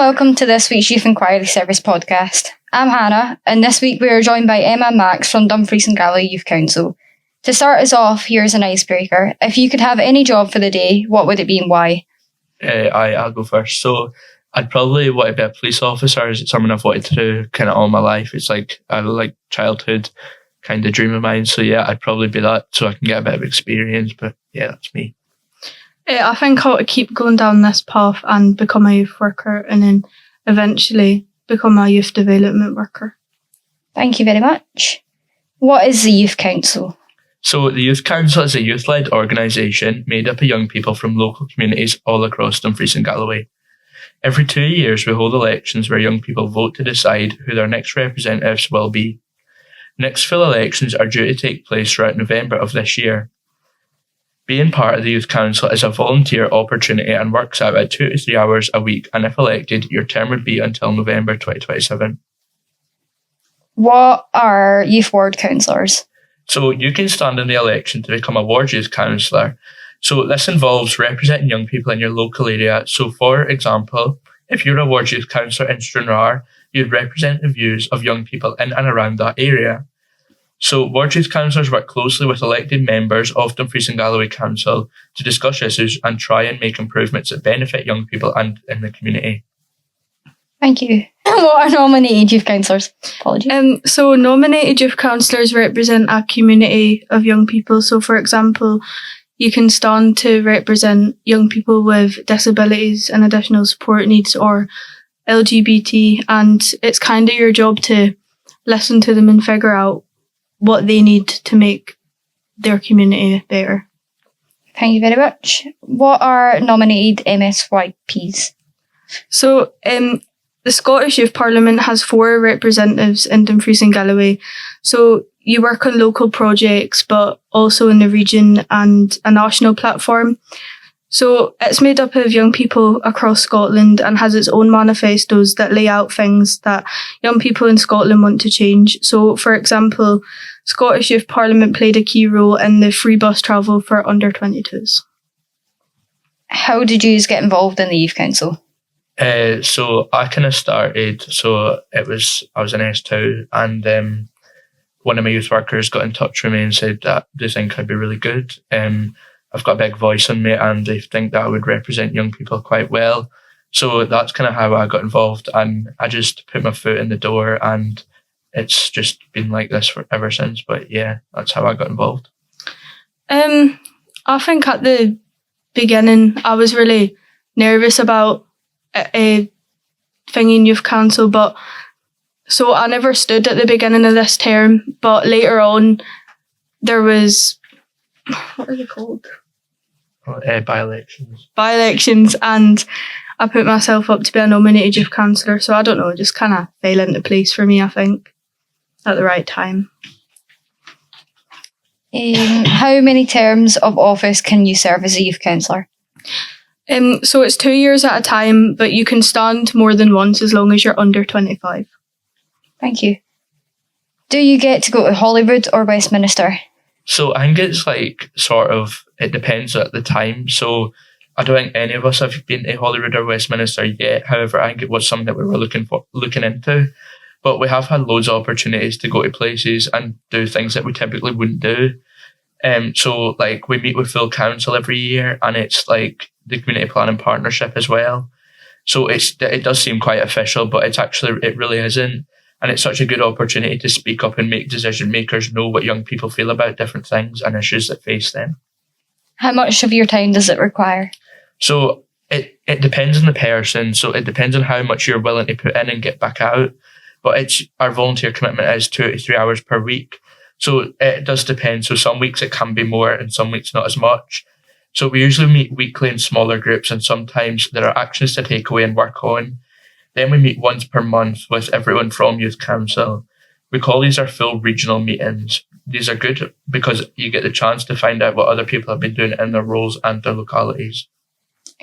welcome to this week's Youth Enquiry Service podcast. I'm Hannah, and this week we are joined by Emma and Max from Dumfries Galloway Youth Council. To start us off, here's an icebreaker. If you could have any job for the day, what would it be and why? I'll go first. So I'd probably want to be a police officer. It's something I've wanted to do kind of all my life. It's like a childhood kind of dream of mine. So yeah, I'd probably be that so I can get a bit of experience. But yeah, that's me. I think I ought to keep going down this path and become a youth worker and then eventually become a youth development worker. Thank you very much. What is the Youth Council? So the Youth Council is a youth-led organisation made up of young people from local communities all across Dumfries and Galloway. Every 2 years we hold elections where young people vote to decide who their next representatives will be. Next full elections are due to take place throughout November of this year. Being part of the Youth Council is a volunteer opportunity and works out at 2 to 3 hours a week, and if elected, your term would be until November 2027. What are youth ward councillors? So you can stand in the election to become a ward youth councillor. So this involves representing young people in your local area. So for example, if you're a ward youth councillor in Stranraer, you'd represent the views of young people in and around that area. So ward youth councillors work closely with elected members of Dumfries and Galloway Council to discuss issues and try and make improvements that benefit young people and in the community. Thank you. What are nominated youth councillors? Apologies. So nominated youth councillors represent a community of young people. So for example, you can stand to represent young people with disabilities and additional support needs or LGBT, and it's kind of your job to listen to them and figure out what they need to make their community better. Thank you very much. What are nominated MSYPs? So the Scottish Youth Parliament has 4 representatives in Dumfries and Galloway. So you work on local projects, but also in the region and a national platform. So it's made up of young people across Scotland and has its own manifestos that lay out things that young people in Scotland want to change. So, for example, Scottish Youth Parliament played a key role in the free bus travel for under 22s. How did you get involved in the Youth Council? So I kind of started, I was in S2 and one of my youth workers got in touch with me and said that they think I'd be really good. I've got a big voice on me and they think that I would represent young people quite well. So that's kind of how I got involved, and I just put my foot in the door and it's just been like this ever since. But yeah, that's how I got involved. I think at the beginning I was really nervous about a thing in youth council, but so I never stood at the beginning of this term, but later on there was, what are they called? By-elections, and I put myself up to be a nominated youth councillor, so I don't know, it just kind of fell into place for me, I think, at the right time. How many terms of office can you serve as a youth councillor? So it's 2 years at a time, but you can stand more than once as long as you're under 25. Thank you. Do you get to go to Holyrood or Westminster? So I think it's it depends at the time. So I don't think any of us have been to Holyrood or Westminster yet. However, I think it was something that we were looking into. But we have had loads of opportunities to go to places and do things that we typically wouldn't do. So we meet with full council every year, and it's like the community planning partnership as well. So it does seem quite official, but it really isn't. And it's such a good opportunity to speak up and make decision makers know what young people feel about different things and issues that face them. How much of your time does it require? So it depends on the person. So it depends on how much you're willing to put in and get back out. But our volunteer commitment is 2 to 3 hours per week. So it does depend. So some weeks it can be more and some weeks not as much. So we usually meet weekly in smaller groups, and sometimes there are actions to take away and work on. Then we meet once per month with everyone from Youth Council. We call these our full regional meetings. These are good because you get the chance to find out what other people have been doing in their roles and their localities.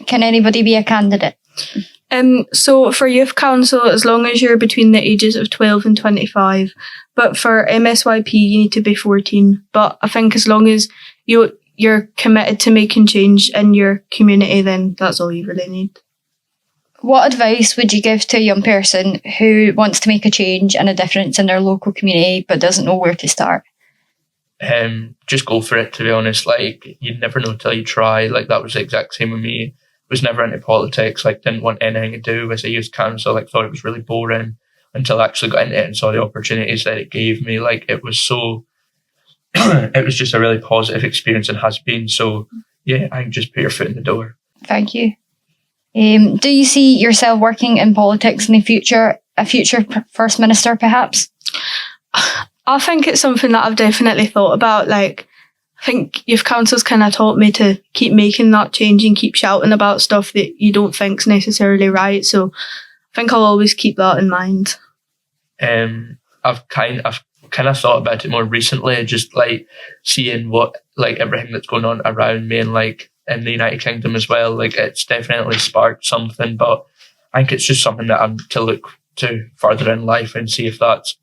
Can anybody be a candidate? So for Youth Council, as long as you're between the ages of 12 and 25. But for MSYP, you need to be 14. But I think as long as you're committed to making change in your community, then that's all you really need. What advice would you give to a young person who wants to make a change and a difference in their local community but doesn't know where to start? Just go for it, to be honest. Like, you never know till you try. Like, that was the exact same with me. Was never into politics, like didn't want anything to do with the youth council, like thought it was really boring until I actually got into it and saw the opportunities that it gave me. Like, it was so it was just a really positive experience and has been. So yeah, I can just put your foot in the door. Thank you. Do you see yourself working in politics in the future, a future First Minister perhaps? I think it's something that I've definitely thought about. Like, I think youth council's kind of taught me to keep making that change and keep shouting about stuff that you don't think's necessarily right. So I think I'll always keep that in mind. I've kind of thought about it more recently, just like seeing what, like, everything that's going on around me and like in the United Kingdom as well. Like, it's definitely sparked something, but I think it's just something that I'm to look to further in life and see if that's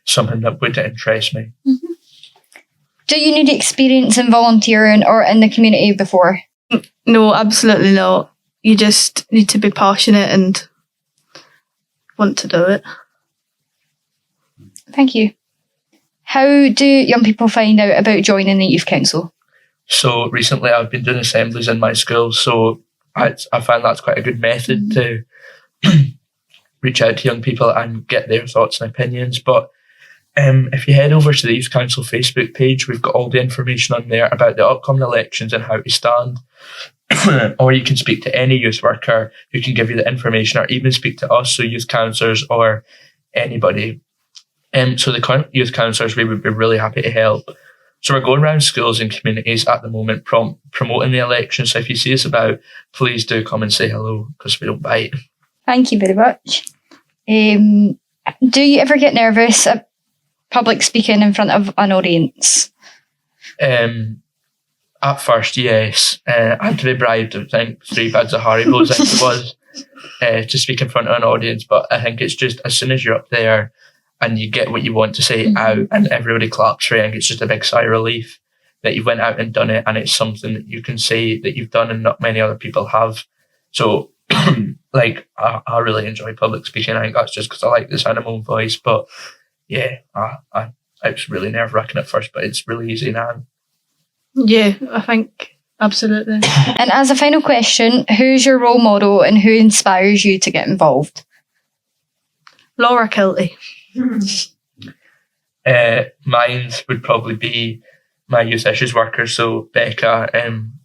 something that would interest me. Mm-hmm. Do you need experience in volunteering or in the community before? No, absolutely not. You just need to be passionate and want to do it. Thank you. How do young people find out about joining the youth council? So recently I've been doing assemblies in my school, so I find that's quite a good method to reach out to young people and get their thoughts and opinions. But if you head over to the Youth Council Facebook page, we've got all the information on there about the upcoming elections and how to stand. Or you can speak to any youth worker who can give you the information, or even speak to us, so youth councillors or anybody. So the current youth councillors, we would be really happy to help. So we're going around schools and communities at the moment promoting the election. So if you see us about, please do come and say hello, because we don't bite. Thank you very much. Do you ever get nervous at public speaking in front of an audience? At first, yes. I had to be bribed, I think, 3 bags of Haribos, I think it was, to speak in front of an audience. But I think it's just, as soon as you're up there and you get what you want to say out and everybody claps for you, I think it's just a big sigh of relief that you went out and done it, and it's something that you can say that you've done and not many other people have. So, like, I really enjoy public speaking. I think that's just because I like the sound of my own voice. But yeah, it was really nerve-wracking at first, but it's really easy now. Yeah, I think absolutely. And as a final question, who's your role model and who inspires you to get involved? Laura Kilty. Mine would probably be my youth issues worker, so Becca.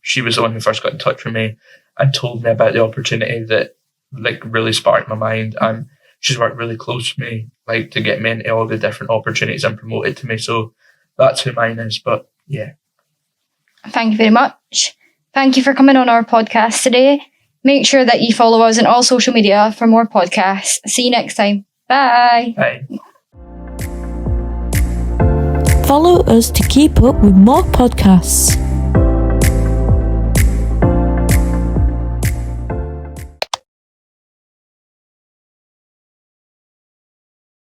She was the one who first got in touch with me and told me about the opportunity that, like, really sparked my mind, and she's worked really close with me, like, to get me into all the different opportunities and promote it to me. So that's who mine is. But yeah. Thank you very much. Thank you for coming on our podcast today. Make sure that you follow us on all social media for more podcasts. See you next time. Bye. Bye. Follow us to keep up with more podcasts.